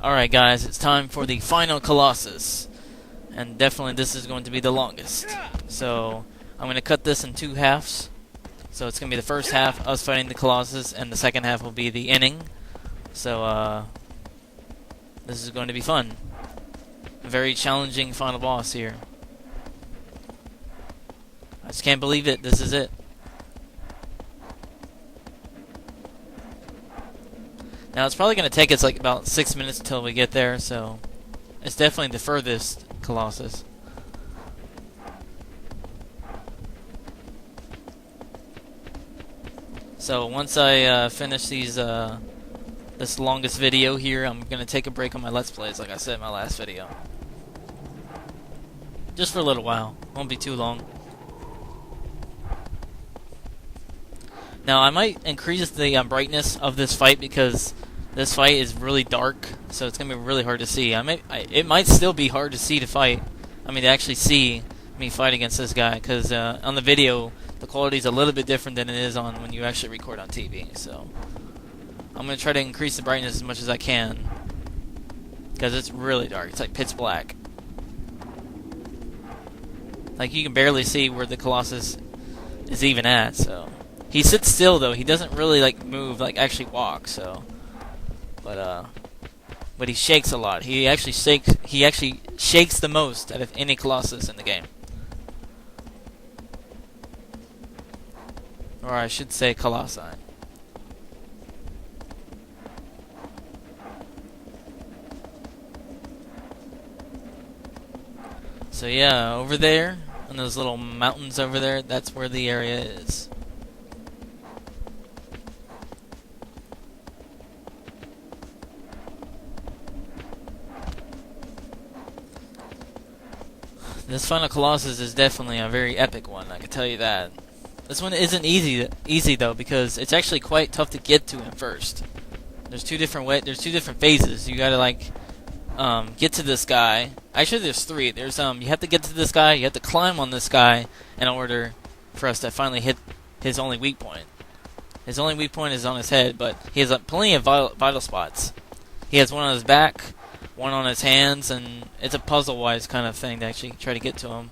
Alright guys, it's time for the final Colossus. And definitely this is going to be the longest. So, I'm going to cut this in two halves. So it's going to be the first half, us fighting the Colossus, and the second half will be the inning. So, this is going to be fun. A very challenging final boss here. I just can't believe it, this is it. Now it's probably going to take us like about 6 minutes until we get there, so it's definitely the furthest Colossus. So once I finish these, this longest video here, I'm going to take a break on my Let's Plays, like I said in my last video. Just for a little while, won't be too long. Now I might increase the brightness of this fight because this fight is really dark, so it's gonna be really hard to see. It might still be hard to see to fight. I mean, to actually see me fight against this guy, because on the video the quality is a little bit different than it is on when you actually record on TV. So I'm gonna try to increase the brightness as much as I can because it's really dark. It's like pitch black. Like you can barely see where the Colossus is even at. So he sits still though. He doesn't really like move, like actually walk. So. But he shakes a lot. He actually shakes the most out of any Colossus in the game. Or I should say Colossi. So yeah, over there, on those little mountains over there, that's where the area is. This final Colossus is definitely a very epic one, I can tell you that. This one isn't easy though, because it's actually quite tough to get to him first. There's two different phases. You gotta like get to this guy. Actually, there's three. There's you have to get to this guy. You have to climb on this guy in order for us to finally hit his only weak point. His only weak point is on his head, but he has plenty of vital spots. He has one on his back, one on his hands, and it's a puzzle-wise kind of thing to actually try to get to him.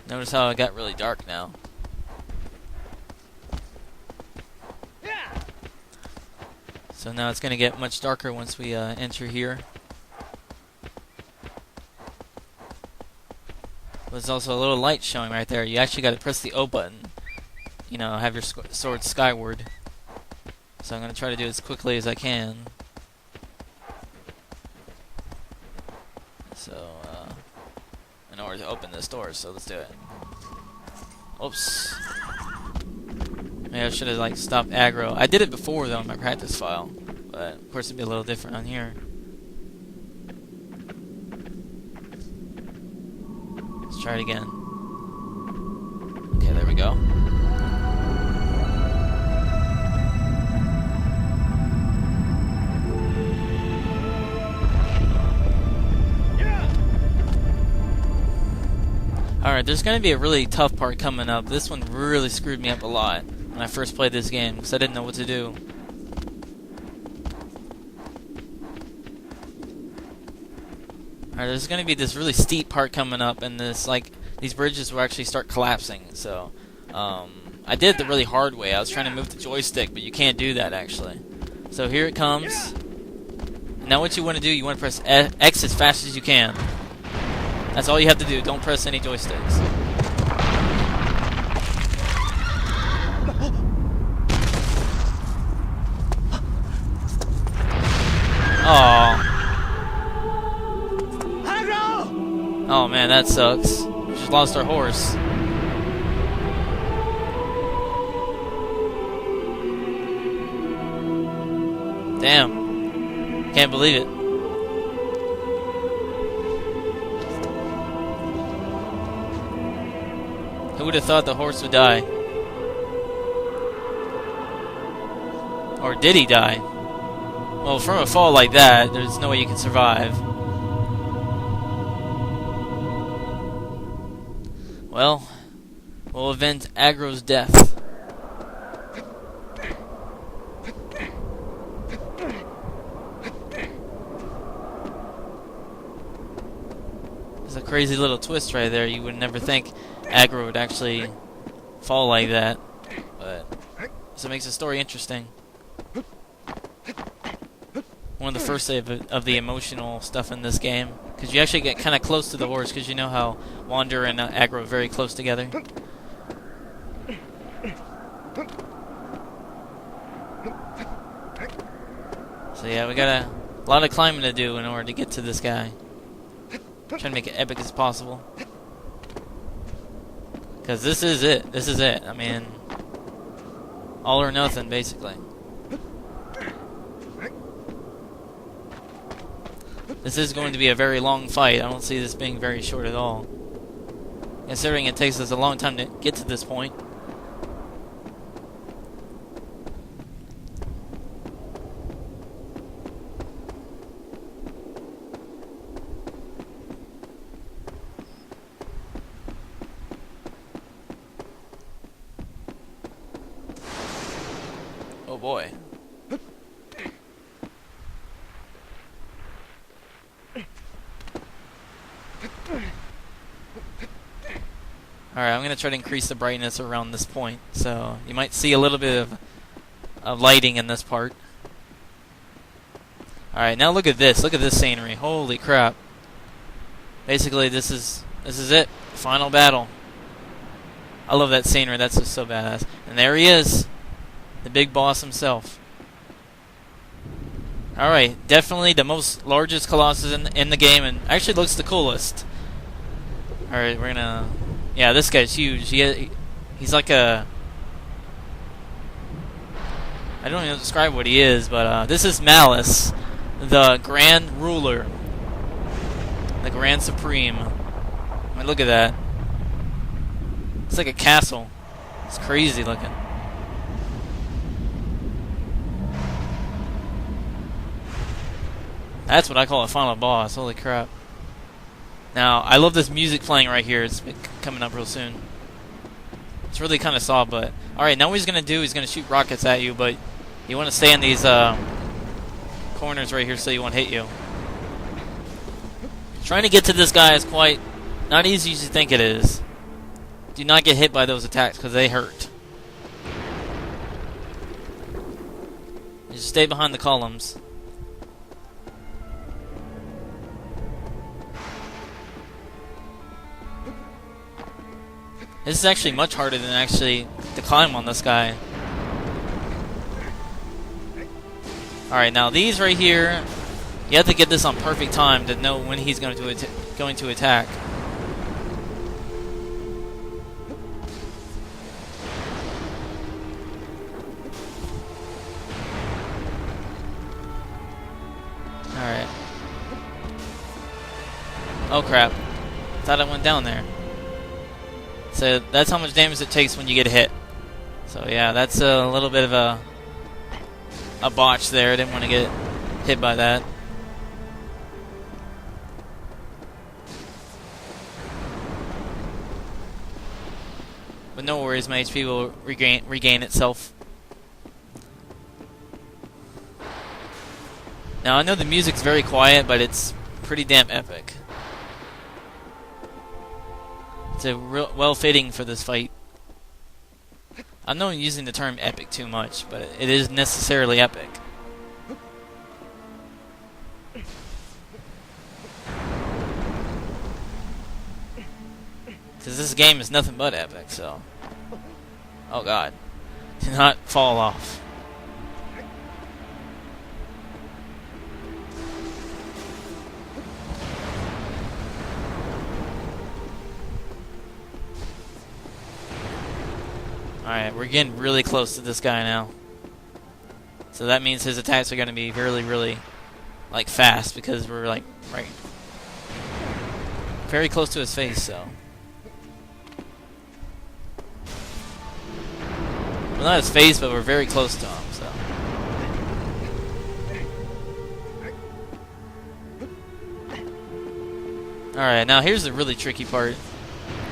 Notice how it got really dark now. So now it's going to get much darker once we enter here. There's also a little light showing right there. You actually got to press the O button. You know, have your sword skyward. So I'm going to try to do it as quickly as I can. So, in order to open this door, so let's do it. Oops. Maybe I should have like stopped aggro. I did it before though in my practice file, but of course it'd be a little different on here. Let's try it again. Okay, there we go. Alright, there's going to be a really tough part coming up. This one really screwed me up a lot when I first played this game, because I didn't know what to do. Alright, there's going to be this really steep part coming up, and these bridges will actually start collapsing. So, I did it the really hard way. I was trying to move the joystick, but you can't do that actually. So here it comes. Now what you want to do, you want to press X as fast as you can. That's all you have to do. Don't press any joysticks. Aww. Oh man, that sucks. We just lost our horse. Damn. Can't believe it. Who would have thought the horse would die? Or did he die? Well, from a fall like that, there's no way you can survive. Well, we'll avenge Aggro's death. There's a crazy little twist right there. You would never think Aggro would actually fall like that, but so it makes the story interesting. One of the first of the emotional stuff in this game, because you actually get kind of close to the horse, because you know how Wander and Aggro are very close together. So yeah, we got a lot of climbing to do in order to get to this guy. Trying to make it epic as possible. Because this is it. This is it. I mean, all or nothing, basically. This is going to be a very long fight. I don't see this being very short at all, considering it takes us a long time to get to this point. Oh boy. Alright, I'm going to try to increase the brightness around this point, so you might see a little bit of lighting in this part. Alright, now look at this. Look at this scenery. Holy crap. Basically, this is it. Final battle. I love that scenery. That's just so badass. And there he is. The big boss himself. Alright, definitely the most largest Colossus in the game, and actually looks the coolest. Alright, we're gonna... Yeah, this guy's huge. He's like a... I don't even describe what he is, but this is Malus, the Grand Ruler. The Grand Supreme. I mean, look at that. It's like a castle. It's crazy looking. That's what I call a final boss. Holy crap. Now, I love this music playing right here. It's coming up real soon. It's really kind of soft, but... Alright, now what he's going to do, he's going to shoot rockets at you, but you want to stay in these corners right here so he won't hit you. Trying to get to this guy is quite not easy as you think it is. Do not get hit by those attacks, because they hurt. Just stay behind the columns. This is actually much harder than actually to climb on this guy. Alright, now these right here, you have to get this on perfect time to know when he's going to attack. Alright. Oh crap. Thought I went down there. So that's how much damage it takes when you get hit. So yeah, that's a little bit of a botch there. I didn't want to get hit by that. But no worries, my HP will regain itself. Now I know the music's very quiet, but it's pretty damn epic. It's well fitting for this fight. I know I'm using the term epic too much, but it is necessarily epic. Because this game is nothing but epic, so... Oh god. Do not fall off. Alright, we're getting really close to this guy now. So that means his attacks are going to be really, really, like, fast, because we're, like, right very close to his face, so. Well, not his face, but we're very close to him, so. Alright, now here's the really tricky part.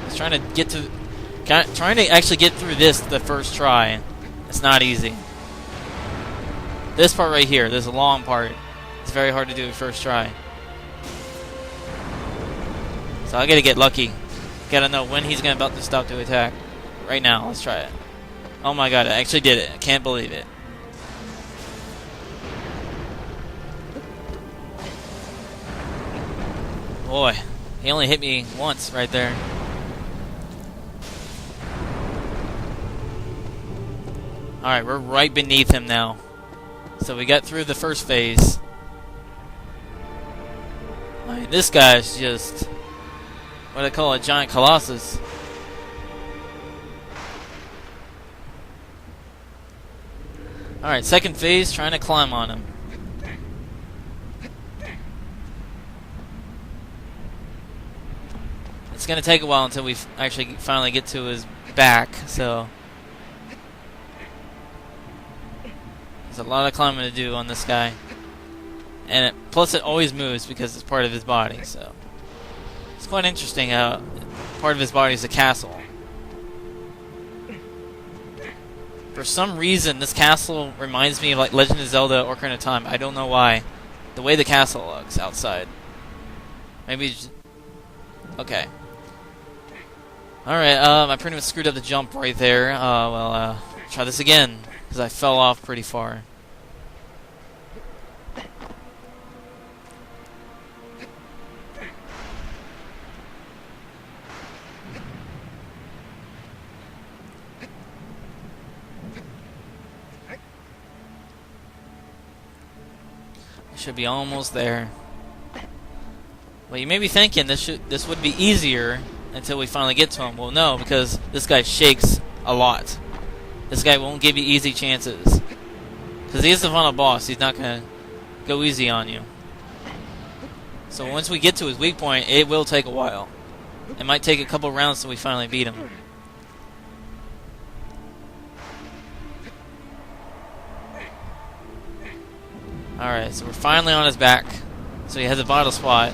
It's trying to actually get through this the first try. It's not easy. This part right here, this long part, it's very hard to do the first try. So I gotta get lucky. Gotta know when he's about to stop to attack. Right now, let's try it. Oh my god, I actually did it. I can't believe it. Boy, he only hit me once right there. Alright, we're right beneath him now. So we got through the first phase. I mean, this guy's just what I call a giant Colossus. Alright, second phase, trying to climb on him. It's going to take a while until we actually finally get to his back, so there's a lot of climbing to do on this guy. And plus it always moves because it's part of his body, so it's quite interesting how part of his body is a castle. For some reason, this castle reminds me of like Legend of Zelda Ocarina of Time. I don't know why. The way the castle looks outside. Maybe just... Okay. Alright, I pretty much screwed up the jump right there. Try this again, because I fell off pretty far. Should be almost there. Well, you may be thinking this would be easier until we finally get to him. Well, no, because this guy shakes a lot. This guy won't give you easy chances. Because he is the final boss. He's not going to go easy on you. So once we get to his weak point, it will take a while. It might take a couple rounds till we finally beat him. Alright, so we're finally on his back. So he has a vital spot.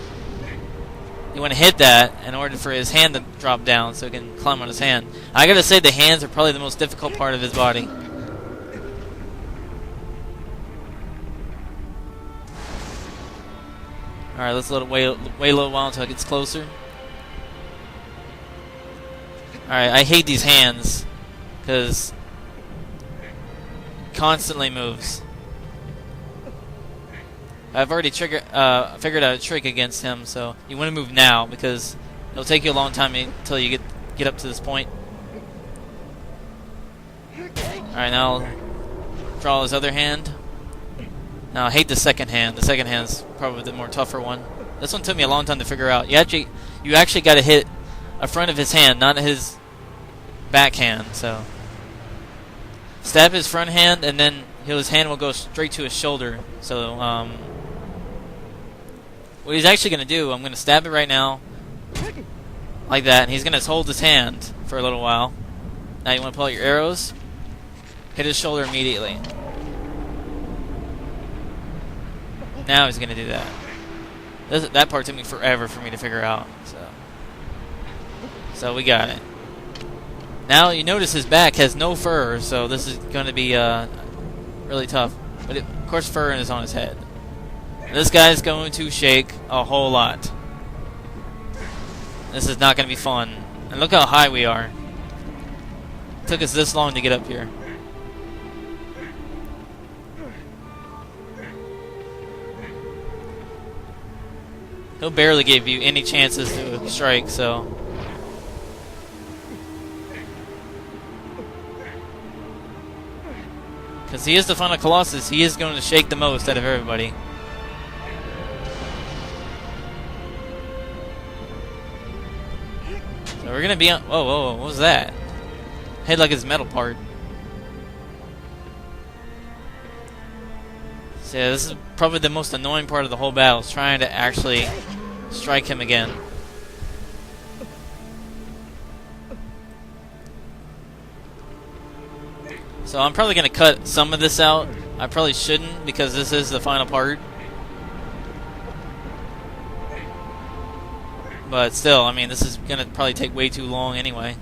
You want to hit that in order for his hand to drop down so he can climb on his hand. I gotta say the hands are probably the most difficult part of his body. Alright, let's let it wait a little while until it gets closer. Alright, I hate these hands because constantly moves. I've already figured out a trick against him, so you want to move now because it'll take you a long time until you get up to this point. Alright, now I'll draw his other hand. Now I hate the second hand. The second hand's probably the more tougher one. This one took me a long time to figure out. You actually got to hit a front of his hand, not his back hand. So stab his front hand, and then his hand will go straight to his shoulder. So what he's actually going to do, I'm going to stab it right now, like that, and he's going to hold his hand for a little while. Now you want to pull out your arrows, hit his shoulder immediately. Now he's going to do that. That part took me forever for me to figure out. So we got it. Now you notice his back has no fur, so this is going to be really tough. But of course fur is on his head. This guy's going to shake a whole lot. This is not going to be fun. And look how high we are. It took us this long to get up here. He'll barely give you any chances to strike, so... Because he is the final Colossus, he is going to shake the most out of everybody. So we're going to be on... Whoa, what was that? Hit like his metal part. So yeah, this is probably the most annoying part of the whole battle, is trying to actually strike him again. So I'm probably going to cut some of this out. I probably shouldn't, because this is the final part. But still, I mean, this is gonna probably take way too long anyway.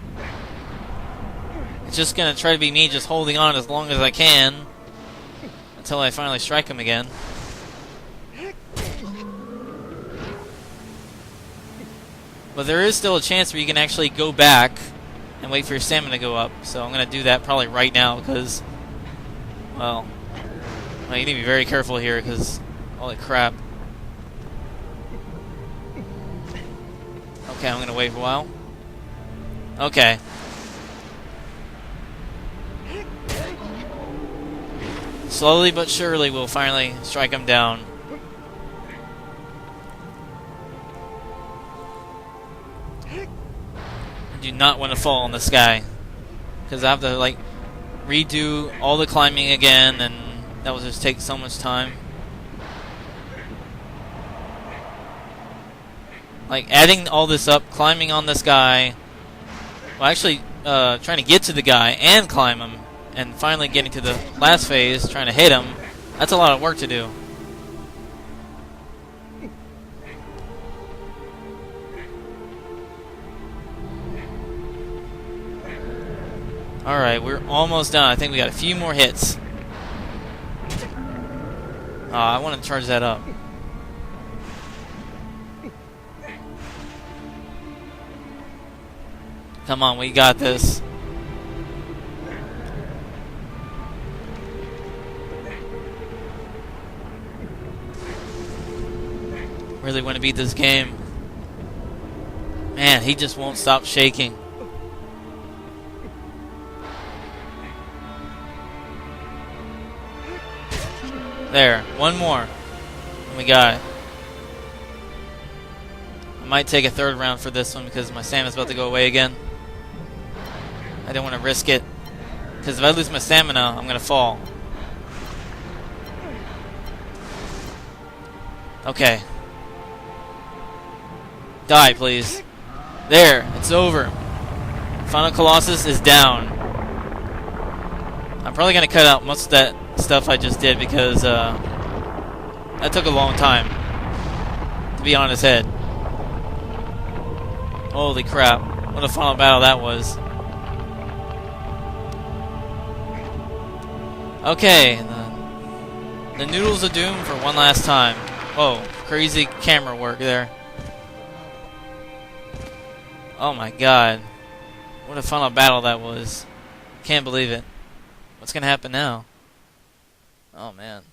It's just gonna try to be me just holding on as long as I can until I finally strike him again. But there is still a chance where you can actually go back and wait for your stamina to go up. So I'm gonna do that probably right now because, well, you need to be very careful here because all that crap. Okay, I'm gonna wait for a while. Okay. Slowly but surely we'll finally strike him down. I do not want to fall in the sky because I have to like redo all the climbing again, and that will just take so much time. Like adding all this up, climbing on this guy, well actually trying to get to the guy and climb him, and finally getting to the last phase, trying to hit him, that's a lot of work to do. Alright, we're almost done. I think we got a few more hits. I want to charge that up. Come on, we got this. Really want to beat this game. Man, he just won't stop shaking. There, one more. And we got it. I might take a third round for this one because my stamina's about to go away again. I don't want to risk it. Because if I lose my stamina, I'm going to fall. Okay. Die, please. There, it's over. Final Colossus is down. I'm probably going to cut out most of that stuff I just did because that took a long time to be on his head. Holy crap. What a final battle that was. Okay, the Noodles of Doom for one last time. Whoa, crazy camera work there. Oh my god. What a final battle that was. Can't believe it. What's gonna happen now? Oh man.